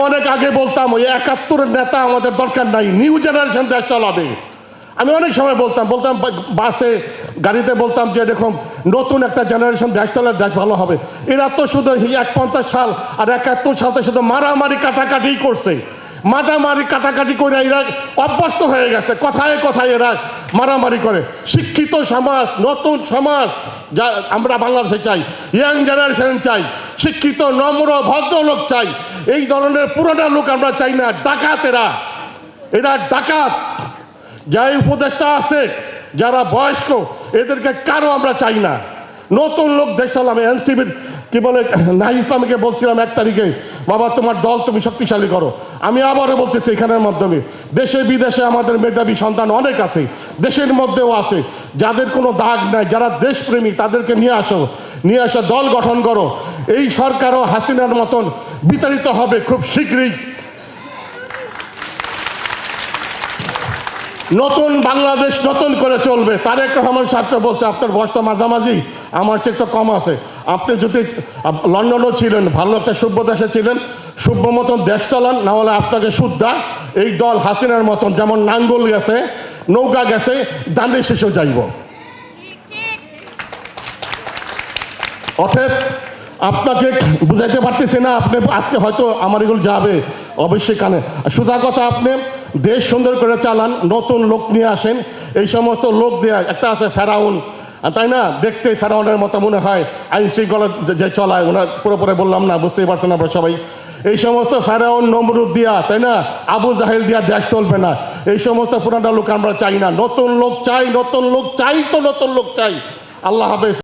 অনেক আগে বলতাম ওই ৭১-এর নেতা আমাদের দরকার নাই, নিউ জেনারেশন দেশ চালাবে। আমি অনেক সময় বলতাম বাসে গাড়িতে বলতাম যে দেখুন নতুন একটা জেনারেশন দেশ চালার দেশ ভালো হবে। এরা তো শুধু ৫০ সাল আর ৭১ সালে শুধু মারামারি কাটাকাটি করছে, মারামারি কাটাকাটি করে এরা অভ্যস্ত হয়ে গেছে, কথায় কথায় এরা মারামারি করে। শিক্ষিত সমাজ, নতুন সমাজ যা আমরা বাংলাদেশে চাই, ইয়াং জেনারেশন চাই, শিক্ষিত নম্র ভদ্রলোক চাই। এই ধরনের পুরোনো লোক আমরা চাই না। ডাকাত এরা ডাকাত। যাই উপদেষ্টা আছে যারা বয়স্ক, এদেরকে কারো আমরা চাই না। নতুন লোক দেশ চালাবে। এনসিপির কি বলে নাহি ইসলামকে বলছিলাম ১ তারিখে, বাবা তোমার দল তুমি শক্তিশালী করো। আমি আবারও বলতেছি এখানের মাধ্যমে, দেশে বিদেশে আমাদের মেধাবী সন্তান অনেক আছে, দেশের মধ্যেও আছে, যাদের কোনো দাগ নাই, যারা দেশপ্রেমী তাদেরকে নিয়ে আসো, দল গঠন করো। এই সরকারও হাসিনার মতন বিতাড়িত হবে খুব শীঘ্রই। নতুন বাংলাদেশ নতুন করে চলবে। তারেক রহমান সাহেবকে বলছে আপনার বয়সটা মাঝামাঝি, আমার চেয়ে একটু কম আছে। আপনি যদি লন্ডনও ছিলেন, ভালো একটা সভ্য দেশে ছিলেন, সভ্য মতন দেশ চালান, না হলে আপনাকে শুদ্ধা এই দল হাসিনার মতন যেমন নাঙ্গল গেছে, নৌকা গেছে, দাঁড়িয়ে শেষেও যাইব। অতএব আপনাকে বুঝাইতে পারতেছি না, আপনি আজকে হয়তো আমার এগুলো যাবে অবশ্যই কানে। সোজা কথা, আপনি দেশ সুন্দর করে চালান, নতুন লোক নিয়ে আসেন। এই সমস্ত লোক দেয়া একটা আছে ফেরাউন, তাই না? দেখতে ফেরাউনের মতো মনে হয়, আইন শৃঙ্খলা যে চলায়, ওনার পুরোপুরি বললাম না, বুঝতেই পারছেন আপনারা সবাই। এই সমস্ত ফেরাউন নমরুদ দিয়া, তাই না, আবু জাহেল দিয়া দেশ চলবে না। এই সমস্ত পুরানো লোক আমরা চাই না, নতুন লোক চাই, নতুন লোক চাই। আল্লাহ হাফেজ।